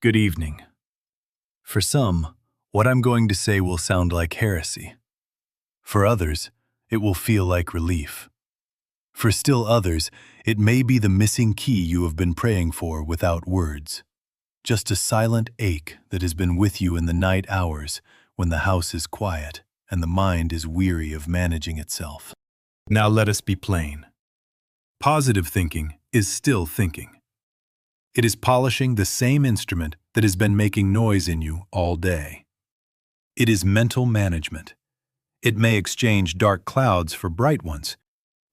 Good evening. For some, what I'm going to say will sound like heresy. For others, it will feel like relief. For still others, it may be the missing key you have been praying for without words. Just a silent ache that has been with you in the night hours when the house is quiet and the mind is weary of managing itself. Now let us be plain. Positive thinking is still thinking. It is polishing the same instrument that has been making noise in you all day. It is mental management. It may exchange dark clouds for bright ones,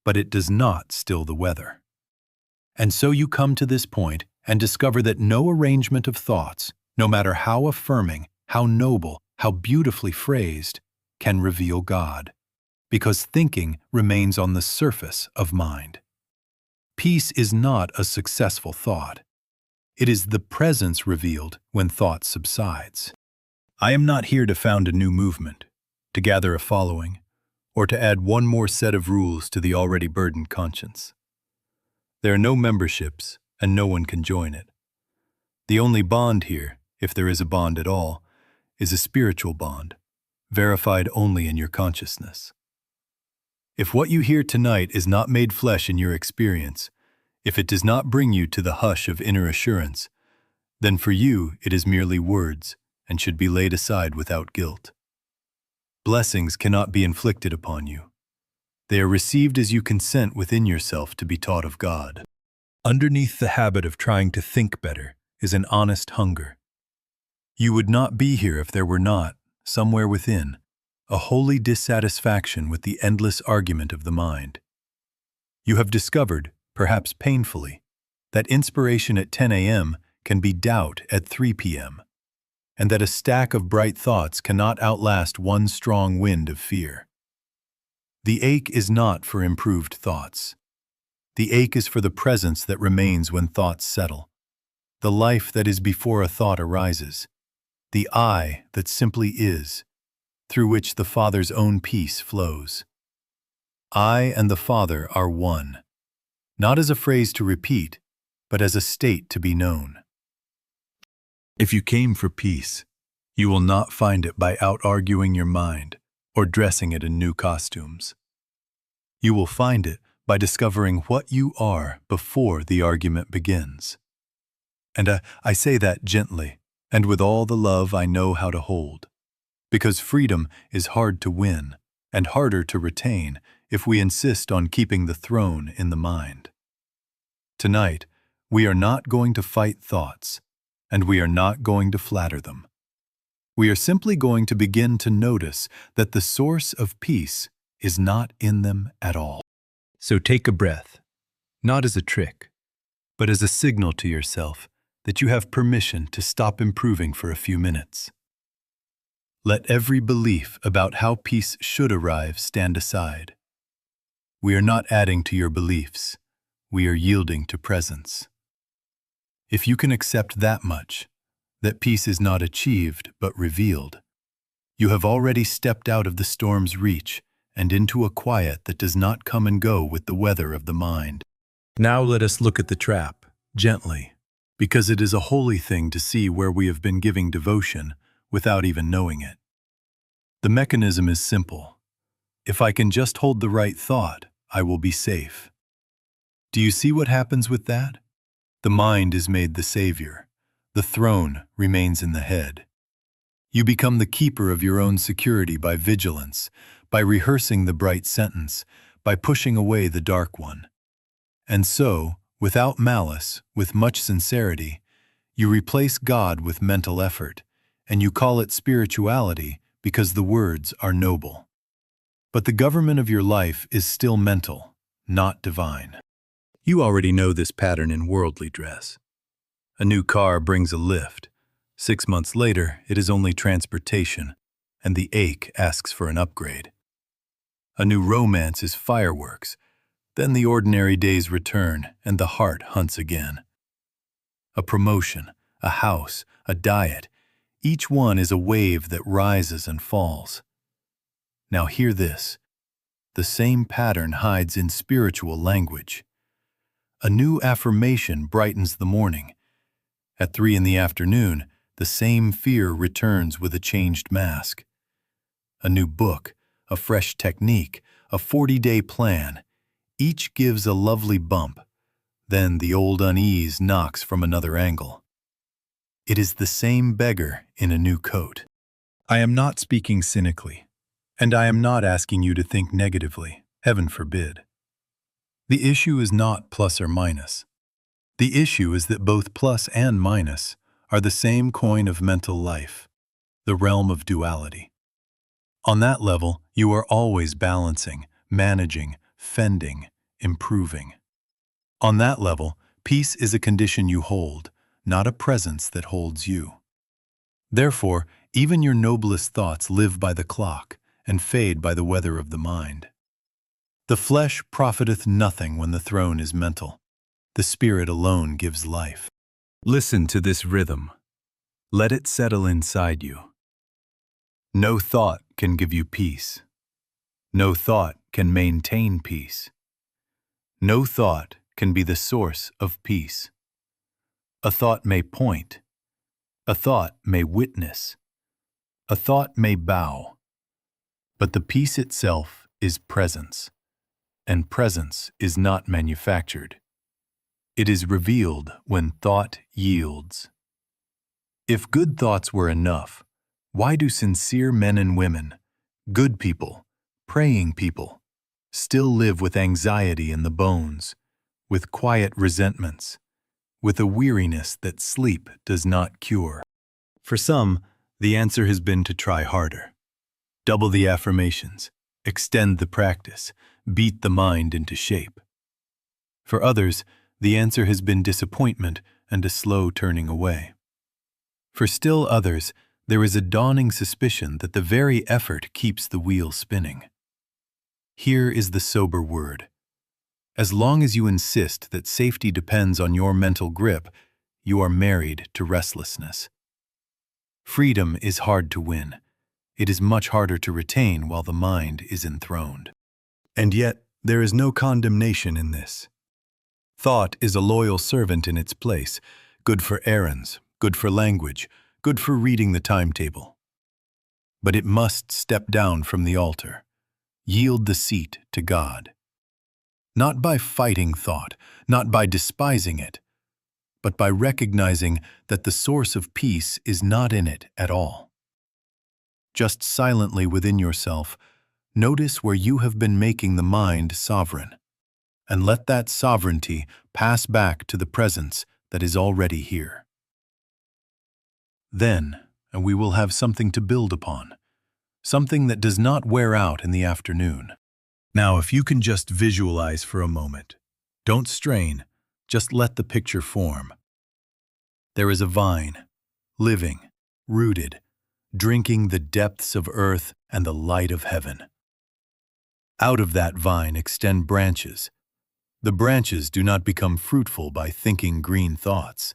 but it does not still the weather. And so you come to this point and discover that no arrangement of thoughts, no matter how affirming, how noble, how beautifully phrased, can reveal God, because thinking remains on the surface of mind. Peace is not a successful thought. It is the presence revealed when thought subsides. I am not here to found a new movement, to gather a following, or to add one more set of rules to the already burdened conscience. There are no memberships, and no one can join it. The only bond here, if there is a bond at all, is a spiritual bond, verified only in your consciousness. If what you hear tonight is not made flesh in your experience, if it does not bring you to the hush of inner assurance, then for you it is merely words and should be laid aside without guilt. Blessings cannot be inflicted upon you. They are received as you consent within yourself to be taught of God. Underneath the habit of trying to think better is an honest hunger. You would not be here if there were not, somewhere within, a holy dissatisfaction with the endless argument of the mind. You have discovered, perhaps painfully, that inspiration at 10 a.m. can be doubt at 3 p.m., and that a stack of bright thoughts cannot outlast one strong wind of fear. The ache is not for improved thoughts. The ache is for the presence that remains when thoughts settle, the life that is before a thought arises, the I that simply is, through which the Father's own peace flows. I and the Father are one, not as a phrase to repeat, but as a state to be known. If you came for peace, you will not find it by out-arguing your mind or dressing it in new costumes. You will find it by discovering what you are before the argument begins. And I say that gently and with all the love I know how to hold, because freedom is hard to win and harder to retain if we insist on keeping the throne in the mind. Tonight, we are not going to fight thoughts, and we are not going to flatter them. We are simply going to begin to notice that the source of peace is not in them at all. So take a breath, not as a trick, but as a signal to yourself that you have permission to stop improving for a few minutes. Let every belief about how peace should arrive stand aside. We are not adding to your beliefs. We are yielding to presence. If you can accept that much, that peace is not achieved but revealed, you have already stepped out of the storm's reach and into a quiet that does not come and go with the weather of the mind. Now let us look at the trap, gently, because it is a holy thing to see where we have been giving devotion without even knowing it. The mechanism is simple. If I can just hold the right thought, I will be safe. Do you see what happens with that? The mind is made the savior. The throne remains in the head. You become the keeper of your own security by vigilance, by rehearsing the bright sentence, by pushing away the dark one. And so, without malice, with much sincerity, you replace God with mental effort, and you call it spirituality because the words are noble. But the government of your life is still mental, not divine. You already know this pattern in worldly dress. A new car brings a lift. 6 months later, it is only transportation, and the ache asks for an upgrade. A new romance is fireworks. Then the ordinary days return, and the heart hunts again. A promotion, a house, a diet, each one is a wave that rises and falls. Now hear this. The same pattern hides in spiritual language. A new affirmation brightens the morning, At 3 in the afternoon, the same fear returns with a changed mask. A new book, a fresh technique, a 40-day plan, each gives a lovely bump. Then the old unease knocks from another angle. It is the same beggar in a new coat. I am not speaking cynically, and I am not asking you to think negatively, heaven forbid. The issue is not plus or minus. The issue is that both plus and minus are the same coin of mental life, the realm of duality. On that level, you are always balancing, managing, fending, improving. On that level, peace is a condition you hold, not a presence that holds you. Therefore, even your noblest thoughts live by the clock and fade by the weather of the mind. The flesh profiteth nothing when the throne is mental. The spirit alone gives life. Listen to this rhythm. Let it settle inside you. No thought can give you peace. No thought can maintain peace. No thought can be the source of peace. A thought may point. A thought may witness. A thought may bow. But the peace itself is presence, and presence is not manufactured. It is revealed when thought yields. If good thoughts were enough, why do sincere men and women, good people, praying people, still live with anxiety in the bones, with quiet resentments, with a weariness that sleep does not cure? For some, the answer has been to try harder. Double the affirmations, extend the practice, beat the mind into shape. For others, the answer has been disappointment and a slow turning away. For still others, there is a dawning suspicion that the very effort keeps the wheel spinning. Here is the sober word. As long as you insist that safety depends on your mental grip, you are married to restlessness. Freedom is hard to win. It is much harder to retain while the mind is enthroned. And yet, there is no condemnation in this. Thought is a loyal servant in its place, good for errands, good for language, good for reading the timetable. But it must step down from the altar, yield the seat to God. Not by fighting thought, not by despising it, but by recognizing that the source of peace is not in it at all. Just silently within yourself, notice where you have been making the mind sovereign, and let that sovereignty pass back to the presence that is already here. Then we will have something to build upon, something that does not wear out in the afternoon. Now, if you can just visualize for a moment, don't strain, just let the picture form. There is a vine, living, rooted, drinking the depths of earth and the light of heaven. Out of that vine extend branches. The branches do not become fruitful by thinking green thoughts.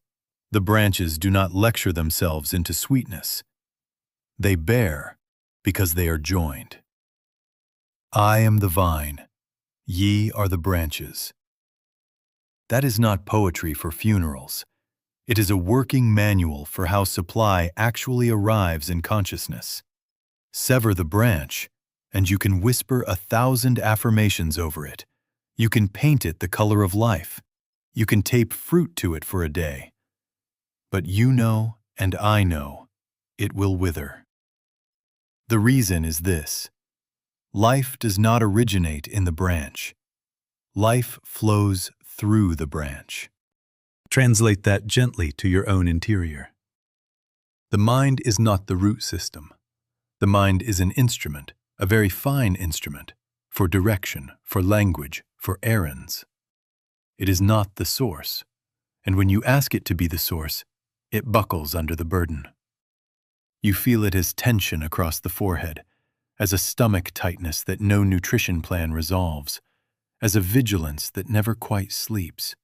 The branches do not lecture themselves into sweetness. They bear because they are joined. I am the vine, ye are the branches. That is not poetry for funerals. It is a working manual for how supply actually arrives in consciousness. Sever the branch, and you can whisper 1,000 affirmations over it. You can paint it the color of life. You can tape fruit to it for a day. But you know, and I know, it will wither. The reason is this. Life does not originate in the branch. Life flows through the branch. Translate that gently to your own interior. The mind is not the root system. The mind is an instrument, a very fine instrument, for direction, for language, for errands. It is not the source, and when you ask it to be the source, it buckles under the burden. You feel it as tension across the forehead, as a stomach tightness that no nutrition plan resolves, as a vigilance that never quite sleeps.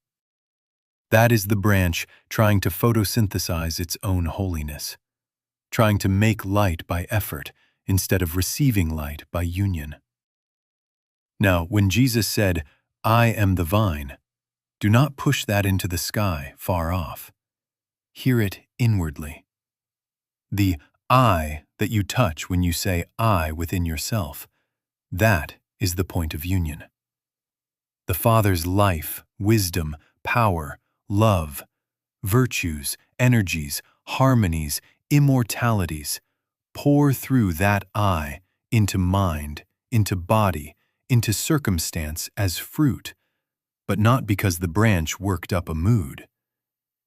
That is the branch trying to photosynthesize its own holiness, trying to make light by effort instead of receiving light by union. Now, when Jesus said, I am the vine, do not push that into the sky far off. hear it inwardly. The I that you touch when you say I within yourself, that is the point of union. The Father's life, wisdom, power, love, virtues, energies, harmonies, immortalities pour through that I into mind, into body, into circumstance as fruit, but not because the branch worked up a mood,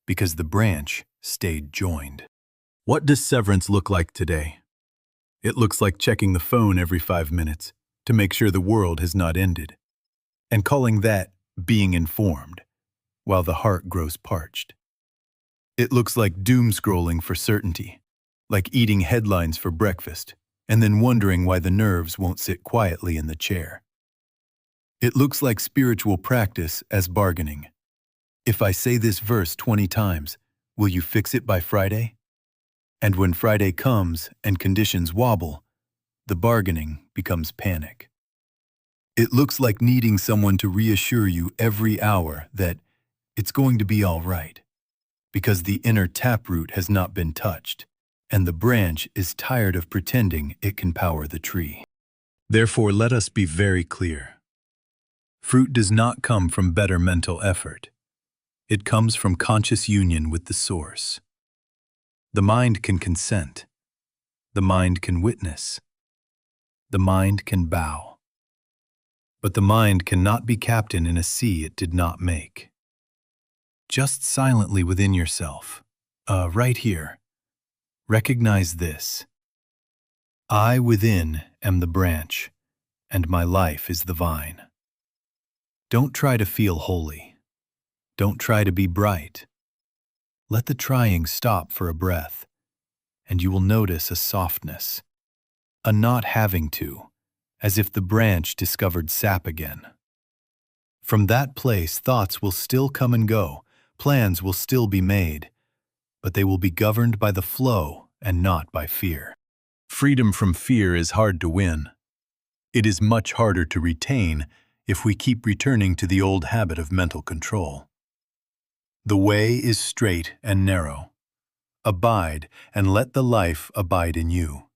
because the branch stayed joined. What does severance look like today? It looks like checking the phone every 5 minutes to make sure the world has not ended, and calling that being informed, while the heart grows parched. It looks like doomscrolling for certainty, like eating headlines for breakfast, and then wondering why the nerves won't sit quietly in the chair. It looks like spiritual practice as bargaining. If I say this verse 20 times, will you fix it by Friday? And when Friday comes and conditions wobble, the bargaining becomes panic. It looks like needing someone to reassure you every hour that it's going to be all right, because the inner taproot has not been touched, and the branch is tired of pretending it can power the tree. Therefore, let us be very clear. Fruit does not come from better mental effort. It comes from conscious union with the source. The mind can consent. The mind can witness. The mind can bow. But the mind cannot be captain in a sea it did not make. Just silently within yourself, right here, recognize this. I within am the branch, and my life is the vine. Don't try to feel holy. Don't try to be bright. Let the trying stop for a breath, and you will notice a softness, a not having to, as if the branch discovered sap again. From that place, thoughts will still come and go, plans will still be made, but they will be governed by the flow and not by fear. Freedom from fear is hard to win. It is much harder to retain if we keep returning to the old habit of mental control. The way is straight and narrow. Abide and let the life abide in you.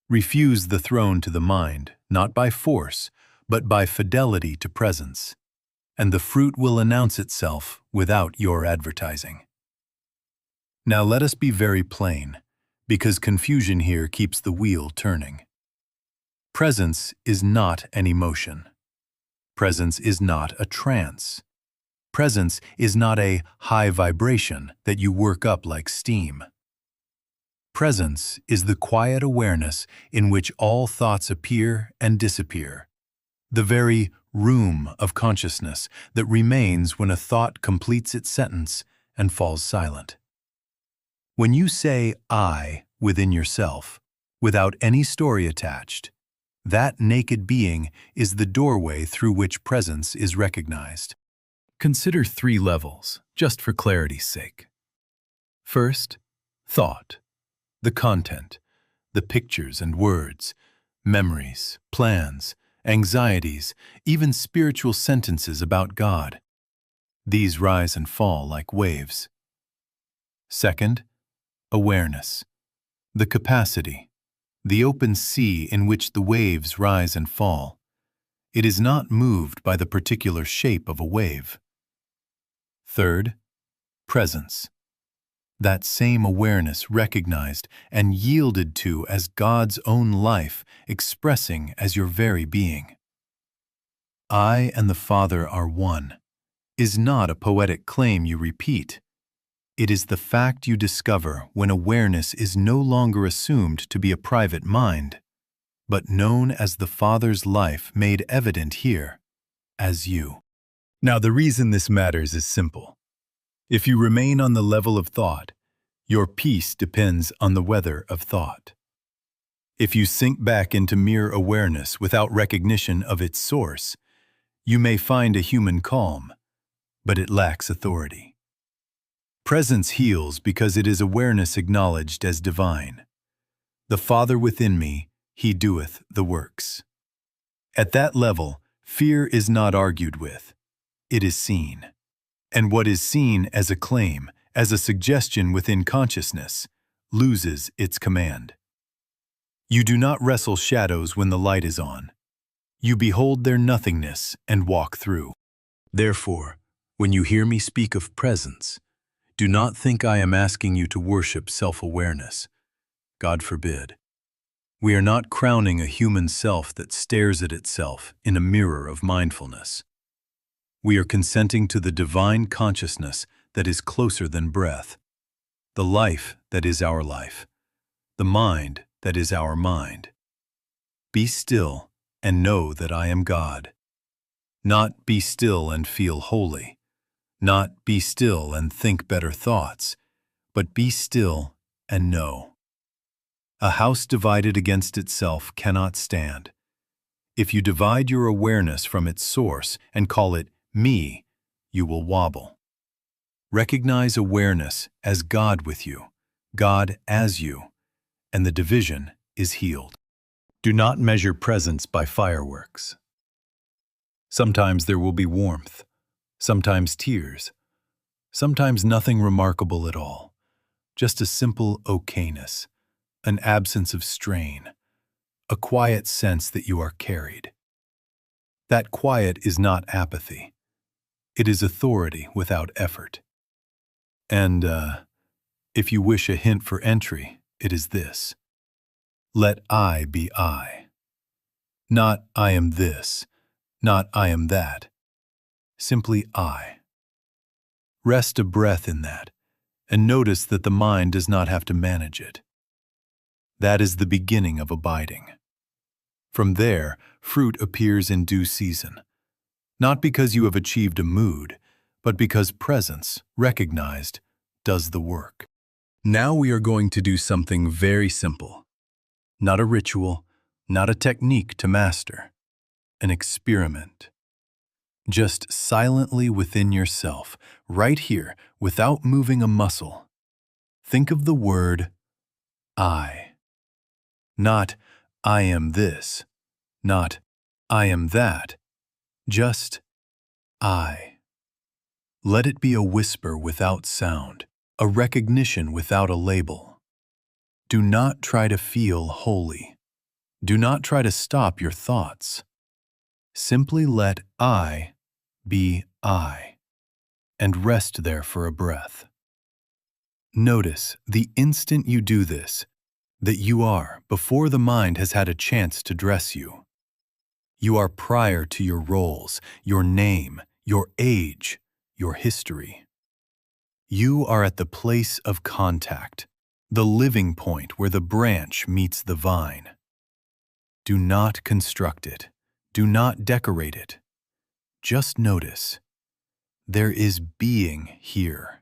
Refuse the throne to the mind, not by force, but by fidelity to presence, and the fruit will announce itself without your advertising. Now let us be very plain, because confusion here keeps the wheel turning. Presence is not an emotion. Presence is not a trance. Presence is not a high vibration that you work up like steam. Presence is the quiet awareness in which all thoughts appear and disappear, the very room of consciousness that remains when a thought completes its sentence and falls silent. When you say I within yourself, without any story attached, that naked being is the doorway through which presence is recognized. Consider 3 levels, just for clarity's sake. First, thought, the content, the pictures and words, memories, plans, anxieties, even spiritual sentences about God. These rise and fall like waves. Second, awareness, the capacity, the open sea in which the waves rise and fall. It is not moved by the particular shape of a wave. Third, presence, that same awareness recognized and yielded to as God's own life, expressing as your very being. I and the Father are one is not a poetic claim you repeat. It is the fact you discover when awareness is no longer assumed to be a private mind, but known as the Father's life made evident here, as you. Now, the reason this matters is simple. If you remain on the level of thought, your peace depends on the weather of thought. If you sink back into mere awareness without recognition of its source, you may find a human calm, but it lacks authority. Presence heals because it is awareness acknowledged as divine. The Father within me, He doeth the works. At that level, fear is not argued with. It is seen. And what is seen as a claim, as a suggestion within consciousness, loses its command. You do not wrestle shadows when the light is on. You behold their nothingness and walk through. Therefore, when you hear me speak of presence, do not think I am asking you to worship self-awareness. God forbid. We are not crowning a human self that stares at itself in a mirror of mindfulness. We are consenting to the divine consciousness that is closer than breath, the life that is our life, the mind that is our mind. Be still and know that I am God. Not be still and feel holy, not be still and think better thoughts, but be still and know. A house divided against itself cannot stand. If you divide your awareness from its source and call it me, you will wobble. Recognize awareness as God with you, God as you, and the division is healed. Do not measure presence by fireworks. Sometimes there will be warmth, sometimes tears, sometimes nothing remarkable at all, just a simple okayness, an absence of strain, a quiet sense that you are carried. That quiet is not apathy. It is authority without effort. And, if you wish a hint for entry, it is this. Let I be I. Not I am this, not I am that. Simply I. Rest a breath in that, and notice that the mind does not have to manage it. That is the beginning of abiding. From there, fruit appears in due season, not because you have achieved a mood, but because presence, recognized, does the work. Now we are going to do something very simple. Not a ritual, not a technique to master. An experiment. Just silently within yourself, right here, without moving a muscle. Think of the word I. Not I am this, not I am that, just I. Let it be a whisper without sound, a recognition without a label. Do not try to feel holy. Do not try to stop your thoughts. Simply let I be I, and rest there for a breath. Notice the instant you do this, that you are before the mind has had a chance to dress you. You are prior to your roles, your name, your age, your history. You are at the place of contact, the living point where the branch meets the vine. Do not construct it. Do not decorate it. Just notice. There is being here.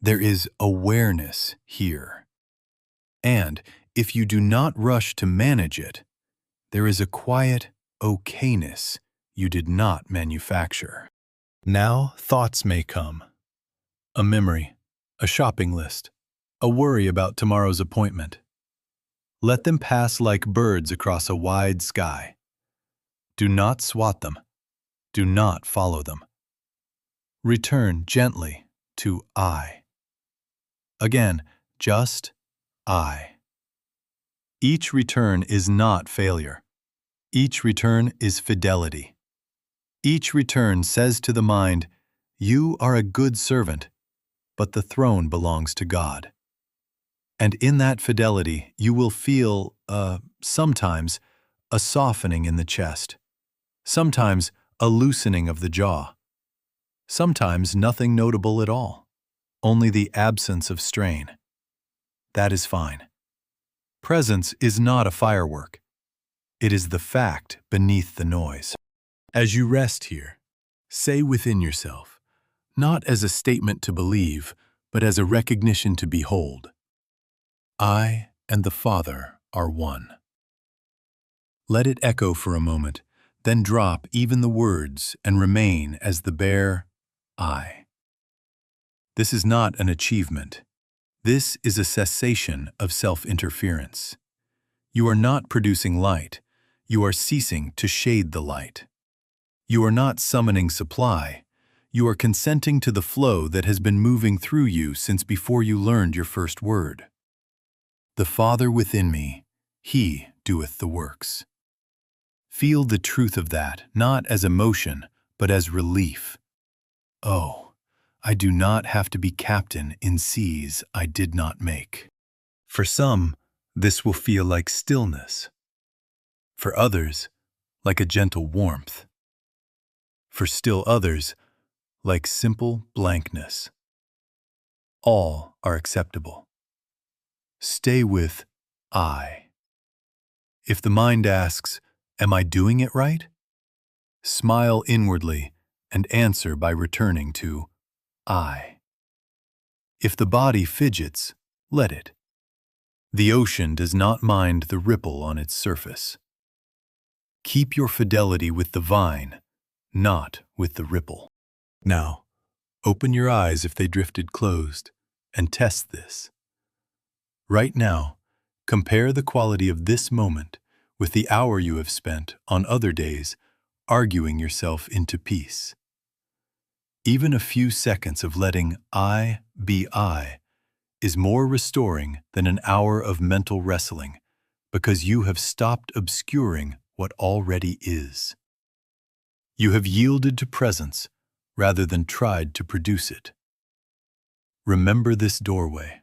There is awareness here. And if you do not rush to manage it, there is a quiet okayness you did not manufacture. Now thoughts may come. A memory, a shopping list, a worry about tomorrow's appointment. Let them pass like birds across a wide sky. Do not swat them. Do not follow them. Return gently to I. Again, just I. Each return is not failure. Each return is fidelity. Each return says to the mind, you are a good servant, but the throne belongs to God. And in that fidelity, you will feel, sometimes, a softening in the chest. Sometimes, a loosening of the jaw. Sometimes, nothing notable at all. Only the absence of strain. That is fine. Presence is not a firework. It is the fact beneath the noise. As you rest here, say within yourself, not as a statement to believe, but as a recognition to behold. I and the Father are one. Let it echo for a moment, then drop even the words and remain as the bare I. This is not an achievement. This is a cessation of self-interference. You are not producing light. You are ceasing to shade the light. You are not summoning supply. you are consenting to the flow that has been moving through you since before you learned your first word. The Father within me, He doeth the works. Feel the truth of that, not as emotion, but as relief. Oh, I do not have to be captain in seas I did not make. For some, this will feel like stillness. For others, like a gentle warmth. For still others, like simple blankness. All are acceptable. Stay with I. If the mind asks, "Am I doing it right?" smile inwardly and answer by returning to I. If the body fidgets, let it. The ocean does not mind the ripple on its surface. Keep your fidelity with the vine, not with the ripple. Now, open your eyes if they drifted closed, and test this. Right now, compare the quality of this moment with the hour you have spent on other days arguing yourself into peace. Even a few seconds of letting I be I is more restoring than an hour of mental wrestling because you have stopped obscuring what already is. You have yielded to presence rather than tried to produce it. Remember this doorway.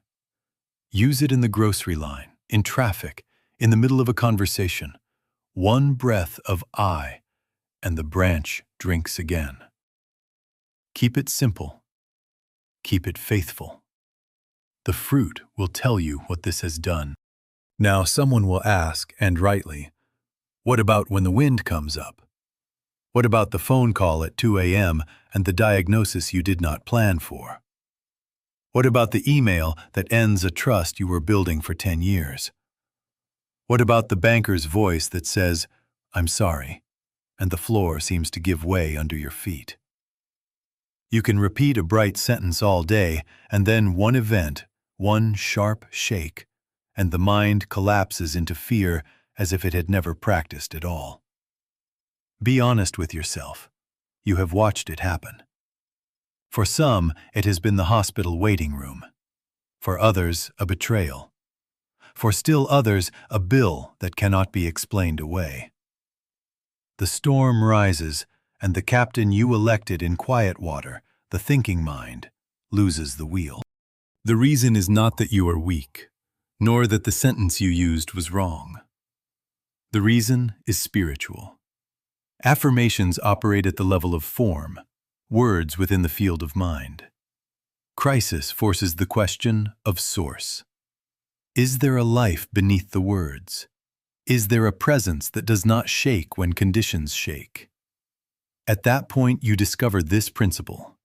Use it in the grocery line, in traffic, in the middle of a conversation. One breath of I, and the branch drinks again. Keep it simple. Keep it faithful. The fruit will tell you what this has done. Now someone will ask, and rightly, what about when the wind comes up? What about the phone call at 2 a.m. and the diagnosis you did not plan for? What about the email that ends a trust you were building for 10 years? What about the banker's voice that says, "I'm sorry," and the floor seems to give way under your feet? You can repeat a bright sentence all day, and then one event, one sharp shake, and the mind collapses into fear as if it had never practiced at all. Be honest with yourself. You have watched it happen. For some, it has been the hospital waiting room. For others, a betrayal. For still others, a bill that cannot be explained away. The storm rises, and the captain you elected in quiet water, the thinking mind, loses the wheel. The reason is not that you are weak, nor that the sentence you used was wrong. The reason is spiritual. Affirmations operate at the level of form, words within the field of mind. Crisis forces the question of source. Is there a life beneath the words? Is there a presence that does not shake when conditions shake? At that point, you discover this principle.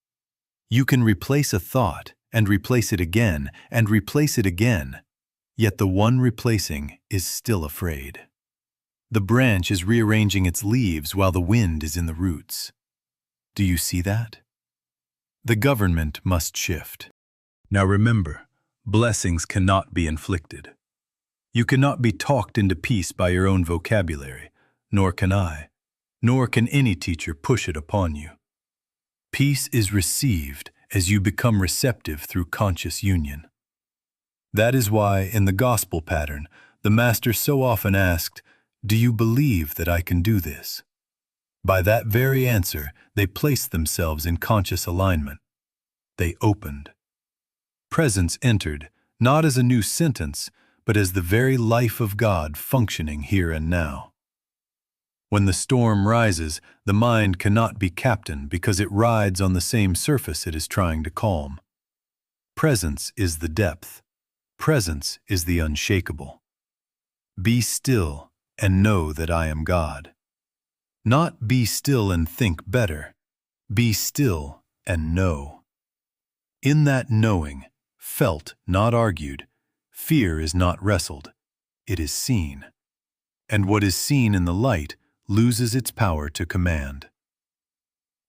You can replace a thought and replace it again and replace it again, yet the one replacing is still afraid. The branch is rearranging its leaves while the wind is in the roots. Do you see that? The government must shift. Now remember, blessings cannot be inflicted. You cannot be talked into peace by your own vocabulary, nor can I, nor can any teacher push it upon you. Peace is received as you become receptive through conscious union. That is why, in the gospel pattern, the Master so often asked, "Do you believe that I can do this?" By that very answer, they placed themselves in conscious alignment. They opened. Presence entered, not as a new sentence, but as the very life of God functioning here and now. When the storm rises, the mind cannot be captain because it rides on the same surface it is trying to calm. Presence is the depth. Presence is the unshakable. Be still and know that I am God. Not be still and think better. Be still and know. In that knowing, felt, not argued, fear is not wrestled. It is seen. And what is seen in the light loses its power to command.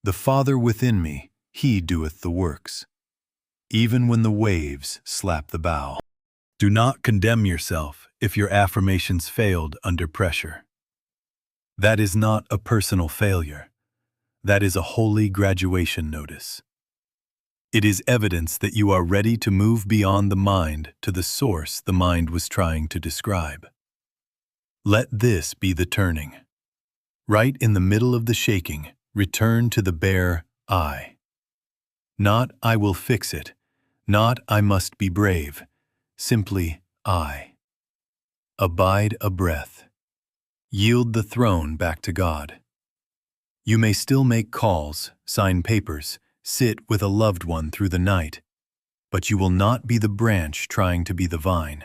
The Father within me, He doeth the works, even when the waves slap the bow. Do not condemn yourself if your affirmations failed under pressure. That is not a personal failure. That is a holy graduation notice. It is evidence that you are ready to move beyond the mind to the source the mind was trying to describe. Let this be the turning. Right in the middle of the shaking, return to the bare I. Not I will fix it, not I must be brave, simply I. Abide a breath. Yield the throne back to God. You may still make calls, sign papers, sit with a loved one through the night, but you will not be the branch trying to be the vine.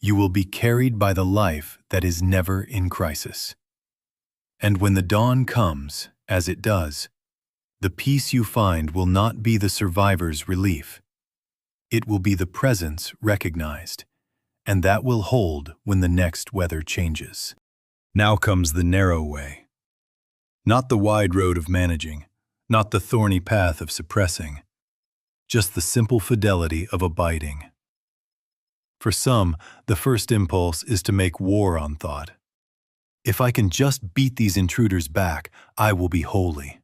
You will be carried by the life that is never in crisis. And when the dawn comes, as it does, the peace you find will not be the survivor's relief. It will be the presence recognized, and that will hold when the next weather changes. Now comes the narrow way. Not the wide road of managing, not the thorny path of suppressing, just the simple fidelity of abiding. For some, the first impulse is to make war on thought. If I can just beat these intruders back, I will be holy.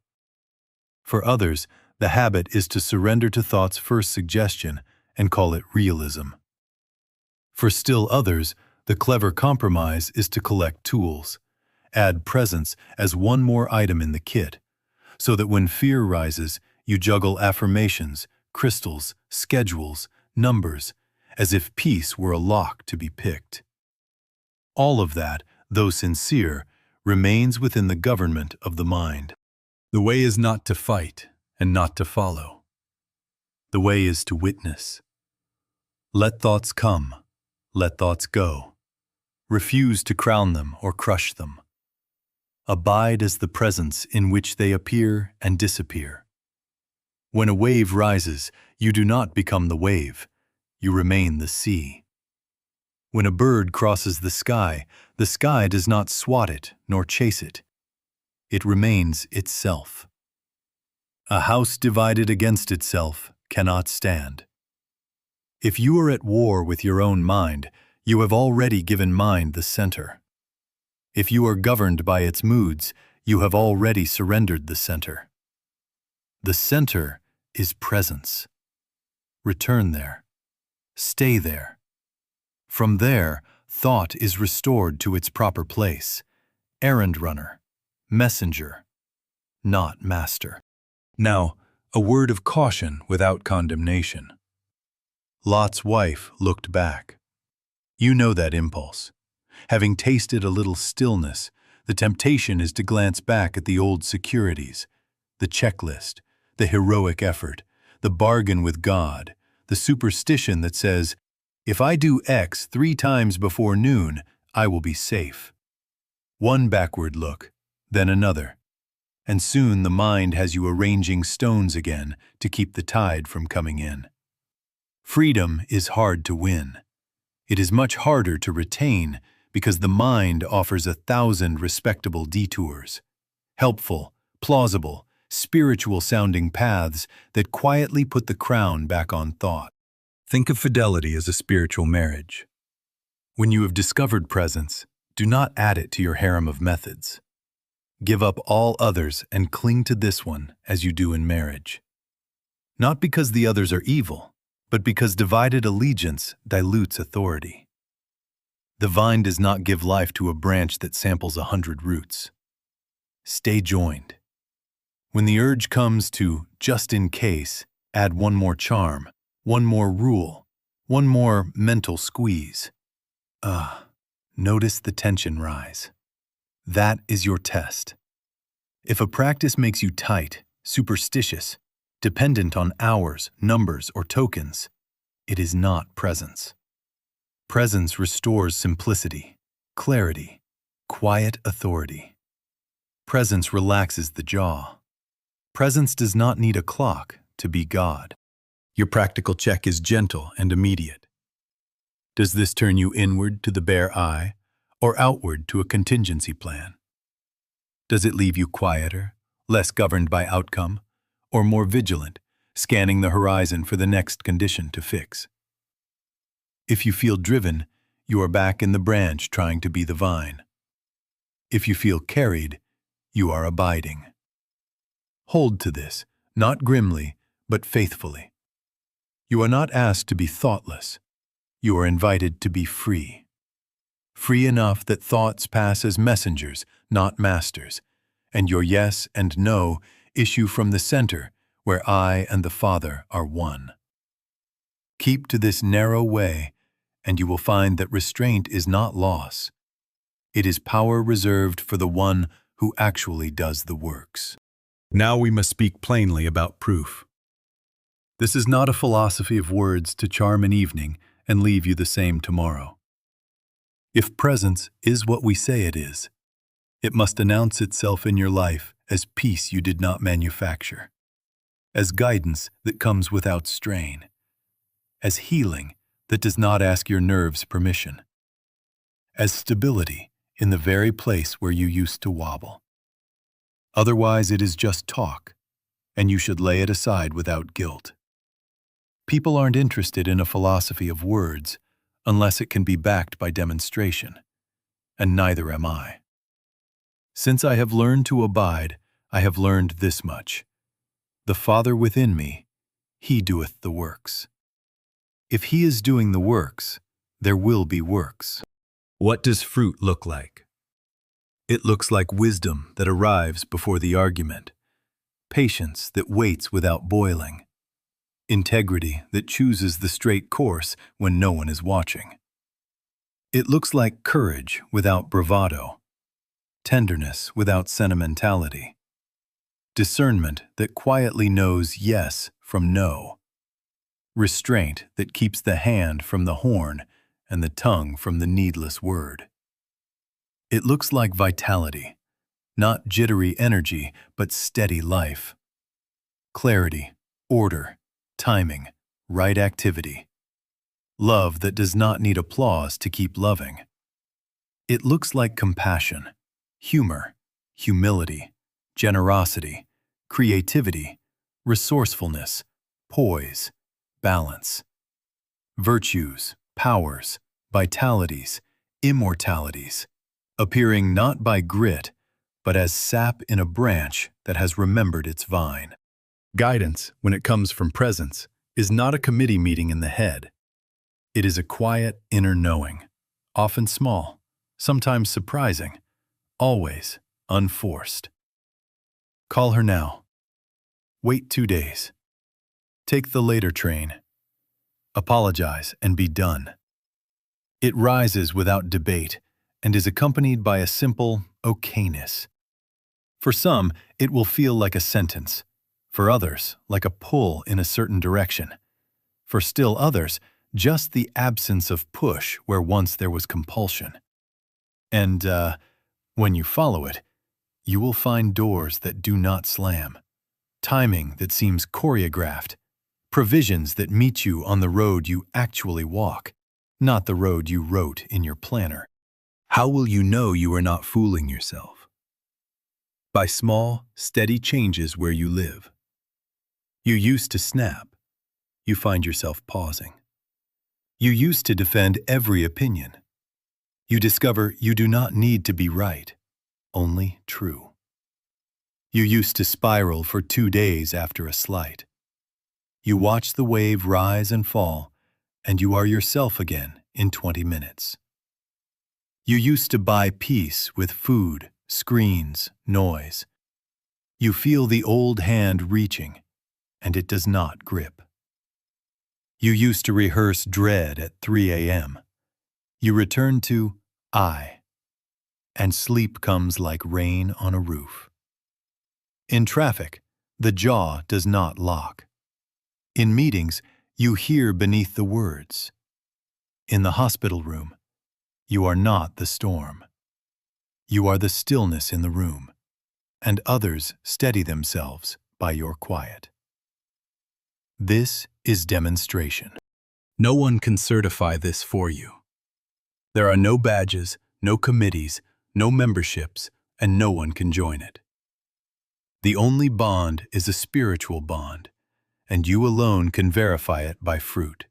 For others, the habit is to surrender to thought's first suggestion and call it realism. For still others, the clever compromise is to collect tools, add presence as one more item in the kit, so that when fear rises, you juggle affirmations, crystals, schedules, numbers, as if peace were a lock to be picked. All of that, though sincere, remains within the government of the mind. The way is not to fight and not to follow. The way is to witness. Let thoughts come, let thoughts go. Refuse to crown them or crush them. Abide as the presence in which they appear and disappear. When a wave rises, you do not become the wave, you remain the sea. When a bird crosses the sky does not swat it nor chase it. It remains itself. A house divided against itself cannot stand. If you are at war with your own mind, you have already given mind the center. If you are governed by its moods, you have already surrendered the center. The center is presence. Return there. Stay there. From there, thought is restored to its proper place. Errand runner, messenger, not master. Now, a word of caution without condemnation. Lot's wife looked back. You know that impulse. Having tasted a little stillness, the temptation is to glance back at the old securities, the checklist, the heroic effort, the bargain with God, the superstition that says, if I do X 3 times before noon, I will be safe. One backward look, then another, and soon the mind has you arranging stones again to keep the tide from coming in. Freedom is hard to win. It is much harder to retain because the mind offers 1,000 respectable detours, helpful, plausible, spiritual-sounding paths that quietly put the crown back on thought. Think of fidelity as a spiritual marriage. When you have discovered presence, do not add it to your harem of methods. Give up all others and cling to this one as you do in marriage. Not because the others are evil, but because divided allegiance dilutes authority. The vine does not give life to a branch that samples 100 roots. Stay joined. When the urge comes to, just in case, add one more charm, one more rule, one more mental squeeze. Notice the tension rise. That is your test. If a practice makes you tight, superstitious, dependent on hours, numbers, or tokens, it is not presence. Presence restores simplicity, clarity, quiet authority. Presence relaxes the jaw. Presence does not need a clock to be God. Your practical check is gentle and immediate. Does this turn you inward to the bare I, or outward to a contingency plan? Does it leave you quieter, less governed by outcome, or more vigilant, scanning the horizon for the next condition to fix? If you feel driven, you are back in the branch trying to be the vine. If you feel carried, you are abiding. Hold to this, not grimly, but faithfully. You are not asked to be thoughtless. You are invited to be free. Free enough that thoughts pass as messengers, not masters, and your yes and no issue from the center where I and the Father are one. Keep to this narrow way, and you will find that restraint is not loss. It is power reserved for the one who actually does the works. Now we must speak plainly about proof. This is not a philosophy of words to charm an evening and leave you the same tomorrow. If presence is what we say it is, it must announce itself in your life as peace you did not manufacture, as guidance that comes without strain, as healing that does not ask your nerves permission, as stability in the very place where you used to wobble. Otherwise, it is just talk, and you should lay it aside without guilt. People aren't interested in a philosophy of words unless it can be backed by demonstration, and neither am I. Since I have learned to abide, I have learned this much. The Father within me, He doeth the works. If He is doing the works, there will be works. What does fruit look like? It looks like wisdom that arrives before the argument, patience that waits without boiling, integrity that chooses the straight course when no one is watching. It looks like courage without bravado, tenderness without sentimentality, discernment that quietly knows yes from no, restraint that keeps the hand from the horn and the tongue from the needless word. It looks like vitality, not jittery energy, but steady life. Clarity, order, timing, right activity. Love that does not need applause to keep loving. It looks like compassion, humor, humility, generosity, creativity, resourcefulness, poise, balance. Virtues, powers, vitalities, immortalities, appearing not by grit, but as sap in a branch that has remembered its vine. Guidance, when it comes from presence, is not a committee meeting in the head. It is a quiet inner knowing, often small, sometimes surprising, always unforced. Call her now. Wait 2 days. Take the later train. Apologize and be done. It rises without debate and is accompanied by a simple okayness. For some, it will feel like a sentence. For others, like a pull in a certain direction. For still others, just the absence of push where once there was compulsion. And, when you follow it, you will find doors that do not slam, timing that seems choreographed, provisions that meet you on the road you actually walk, not the road you wrote in your planner. How will you know you are not fooling yourself? By small, steady changes where you live. You used to snap. You find yourself pausing. You used to defend every opinion. You discover you do not need to be right, only true. You used to spiral for 2 days after a slight. You watch the wave rise and fall, and you are yourself again in 20 minutes. You used to buy peace with food, screens, noise. You feel the old hand reaching, and it does not grip. You used to rehearse dread at 3 a.m. You return to I, and sleep comes like rain on a roof. In traffic, the jaw does not lock. In meetings, you hear beneath the words. In the hospital room, you are not the storm. You are the stillness in the room, and others steady themselves by your quiet. This is demonstration. No one can certify this for you. There are no badges, no committees, no memberships, and no one can join it. The only bond is a spiritual bond, and you alone can verify it by fruit.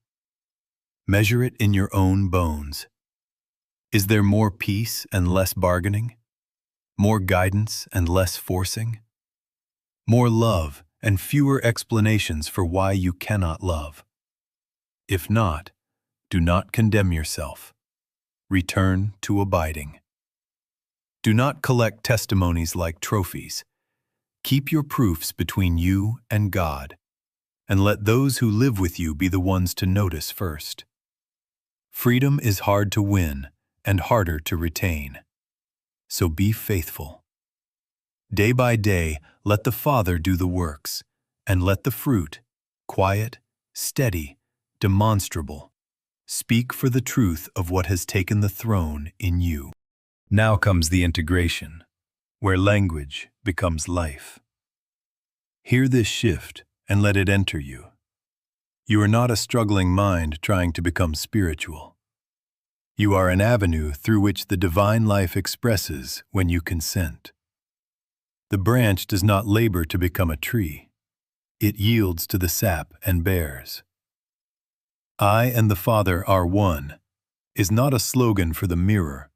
Measure it in your own bones. Is there more peace and less bargaining? More guidance and less forcing? More love and fewer explanations for why you cannot love. If not, do not condemn yourself. Return to abiding. Do not collect testimonies like trophies. Keep your proofs between you and God, and let those who live with you be the ones to notice first. Freedom is hard to win and harder to retain, so be faithful. Day by day, let the Father do the works, and let the fruit, quiet, steady, demonstrable, speak for the truth of what has taken the throne in you. Now comes the integration, where language becomes life. Hear this shift and let it enter you. You are not a struggling mind trying to become spiritual. You are an avenue through which the divine life expresses when you consent. The branch does not labor to become a tree. It yields to the sap and bears. I and the Father are one is not a slogan for the mirror.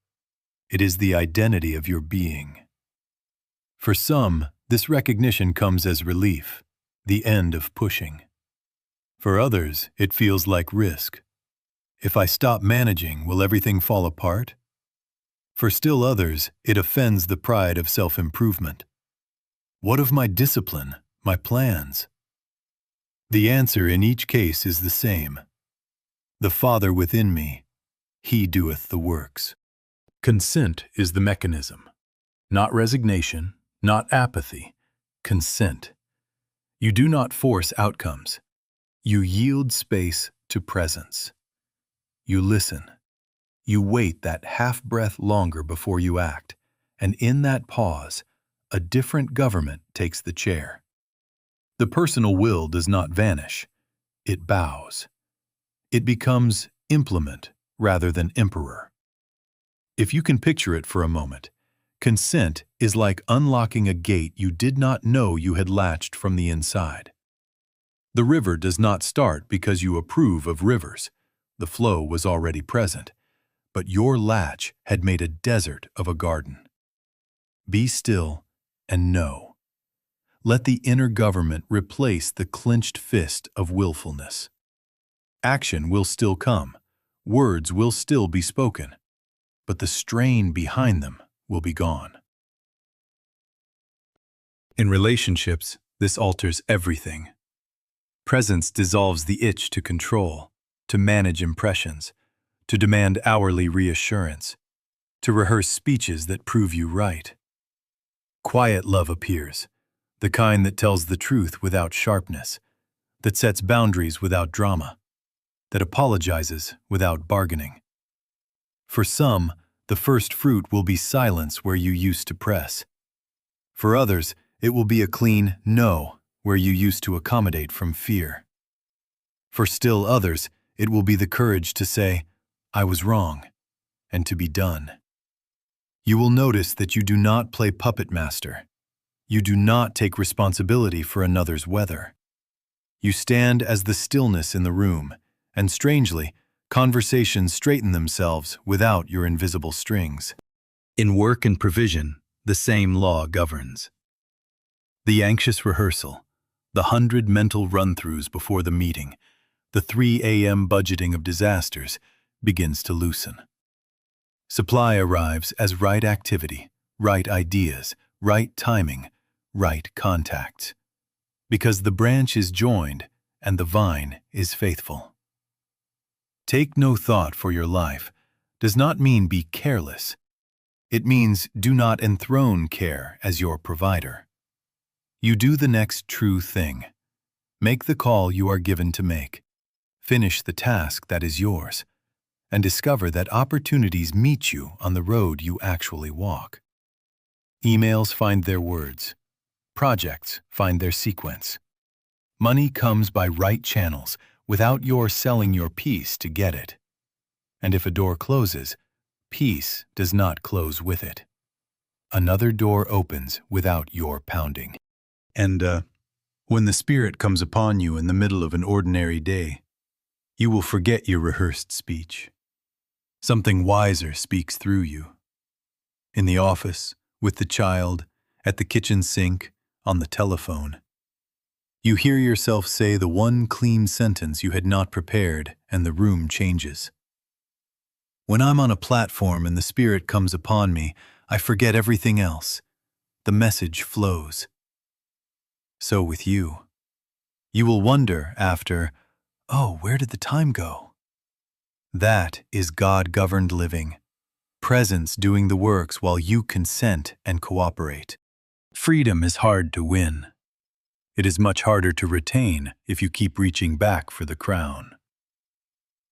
It is the identity of your being. For some, this recognition comes as relief, the end of pushing. For others, it feels like risk. If I stop managing, will everything fall apart? For still others, it offends the pride of self-improvement. What of my discipline, my plans? The answer in each case is the same. The Father within me, He doeth the works. Consent is the mechanism. Not resignation, not apathy. Consent. You do not force outcomes. You yield space to presence. You listen. You wait that half-breath longer before you act, and in that pause, a different government takes the chair. The personal will does not vanish. It bows. It becomes implement rather than emperor. If you can picture it for a moment, consent is like unlocking a gate you did not know you had latched from the inside. The river does not start because you approve of rivers. The flow was already present, but your latch had made a desert of a garden. Be still and know. Let the inner government replace the clenched fist of willfulness. Action will still come. Words will still be spoken. But the strain behind them will be gone. In relationships, this alters everything. Presence dissolves the itch to control, to manage impressions, to demand hourly reassurance, to rehearse speeches that prove you right. Quiet love appears, the kind that tells the truth without sharpness, that sets boundaries without drama, that apologizes without bargaining. For some, the first fruit will be silence where you used to press. For others, it will be a clean no where you used to accommodate from fear. For still others, it will be the courage to say, I was wrong, and to be done. You will notice that you do not play puppet master. You do not take responsibility for another's weather. You stand as the stillness in the room, and strangely, conversations straighten themselves without your invisible strings. In work and provision, the same law governs. The anxious rehearsal, the 100 mental run-throughs before the meeting, the 3 a.m. budgeting of disasters begins to loosen. Supply arrives as right activity, right ideas, right timing, right contacts. Because the branch is joined and the vine is faithful. Take no thought for your life does not mean be careless. It means do not enthrone care as your provider. You do the next true thing. Make the call you are given to make. Finish the task that is yours, and discover that opportunities meet you on the road you actually walk. Emails find their words. Projects find their sequence. Money comes by right channels without your selling your peace to get it. And if a door closes, peace does not close with it. Another door opens without your pounding. And when the Spirit comes upon you in the middle of an ordinary day, you will forget your rehearsed speech. Something wiser speaks through you. In the office, with the child, at the kitchen sink, on the telephone. You hear yourself say the one clean sentence you had not prepared, and the room changes. When I'm on a platform and the Spirit comes upon me, I forget everything else. The message flows. So with you. You will wonder after, oh, where did the time go? That is God-governed living. Presence doing the works while you consent and cooperate. Freedom is hard to win. It is much harder to retain if you keep reaching back for the crown.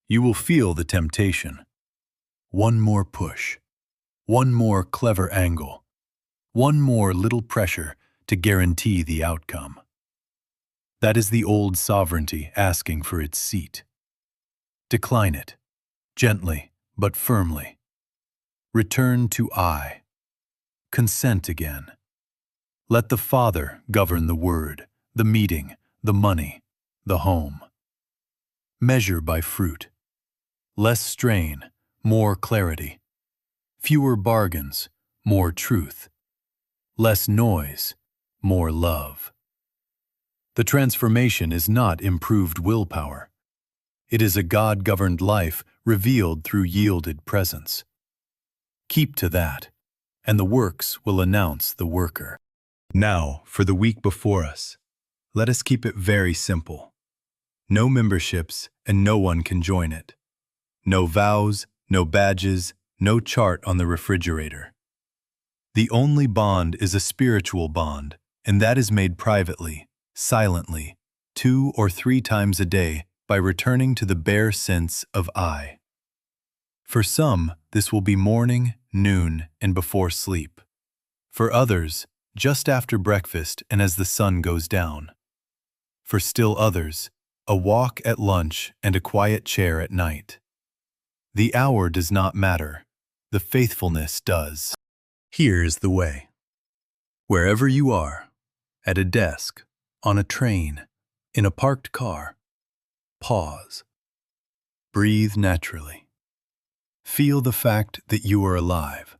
You will feel the temptation. One more push. One more clever angle. One more little pressure to guarantee the outcome. That is the old sovereignty asking for its seat. Decline it, gently but firmly. Return to I. Consent again. Let the Father govern the word, the meeting, the money, the home. Measure by fruit. Less strain, more clarity. Fewer bargains, more truth. Less noise, more love. The transformation is not improved willpower. It is a God-governed life revealed through yielded presence. Keep to that, and the works will announce the worker. Now, for the week before us, let us keep it very simple. No memberships, and no one can join it. No vows, no badges, no chart on the refrigerator. The only bond is a spiritual bond, and that is made privately, silently, 2 or 3 times a day by returning to the bare sense of I. For some, this will be morning, noon, and before sleep. For others, just after breakfast and as the sun goes down. For still others, a walk at lunch and a quiet chair at night. The hour does not matter. The faithfulness does. Here's the way. Wherever you are, at a desk, on a train, in a parked car, pause. Breathe naturally. Feel the fact that you are alive,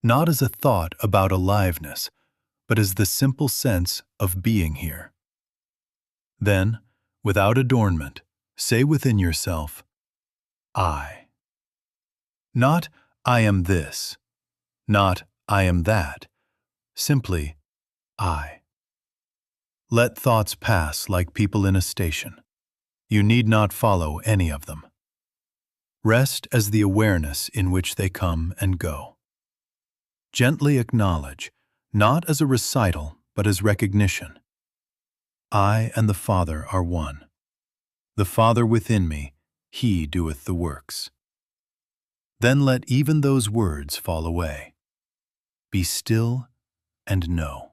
not as a thought about aliveness, but as the simple sense of being here. Then, without adornment, say within yourself, I. Not I am this, not I am that, simply I. Let thoughts pass like people in a station. You need not follow any of them. Rest as the awareness in which they come and go. Gently acknowledge, not as a recital, but as recognition. I and the Father are one. The Father within me, He doeth the works. Then let even those words fall away. Be still and know.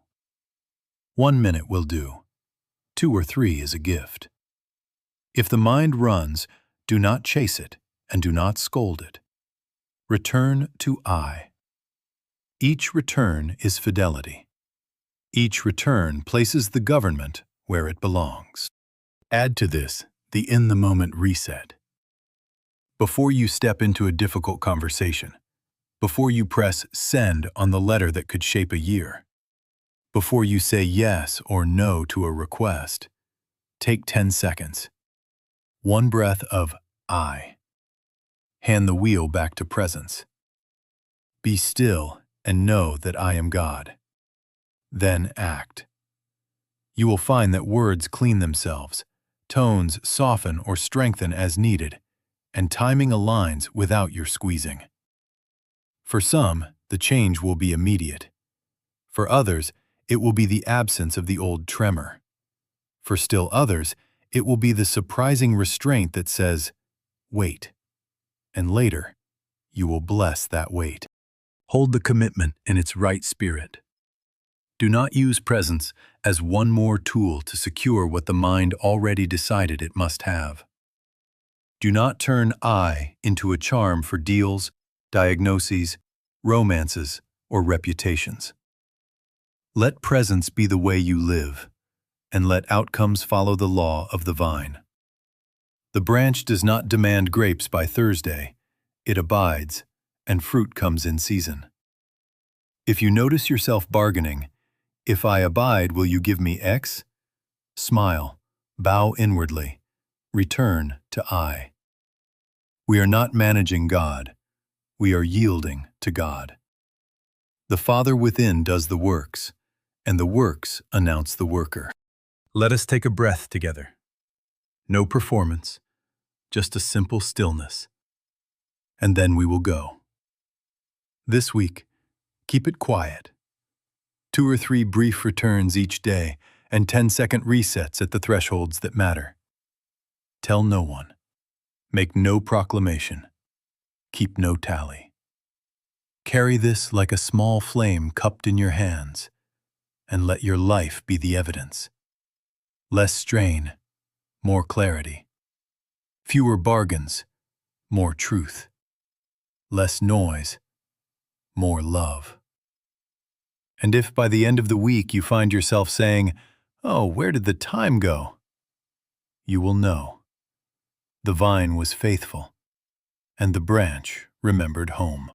1 minute will do. 2 or 3 is a gift. If the mind runs, do not chase it and do not scold it. Return to I. Each return is fidelity. Each return places the government where it belongs. Add to this the in-the-moment reset. Before you step into a difficult conversation, before you press send on the letter that could shape a year, before you say yes or no to a request, take 10 seconds. 1 breath of I. Hand the wheel back to presence. Be still and know that I am God. Then act. You will find that words clean themselves, tones soften or strengthen as needed, and timing aligns without your squeezing. For some, the change will be immediate. For others, it will be the absence of the old tremor. For still others, it will be the surprising restraint that says, wait. And later, you will bless that wait. Hold the commitment in its right spirit. Do not use presence as one more tool to secure what the mind already decided it must have. Do not turn I into a charm for deals, diagnoses, romances, or reputations. Let presence be the way you live, and let outcomes follow the law of the vine. The branch does not demand grapes by Thursday, it abides, and fruit comes in season. If you notice yourself bargaining, If I abide, will you give me X? Smile, bow inwardly, return to I. We are not managing God. We are yielding to God. The Father within does the works, and the works announce the worker. Let us take a breath together. No performance, just a simple stillness. And then we will go. This week, keep it quiet. 2 or 3 brief returns each day and 10-second resets at the thresholds that matter. Tell no one. Make no proclamation. Keep no tally. Carry this like a small flame cupped in your hands, and let your life be the evidence. Less strain, more clarity. Fewer bargains, more truth. Less noise, more love. And if by the end of the week you find yourself saying, "Oh, where did the time go?" you will know. The vine was faithful, and the branch remembered home.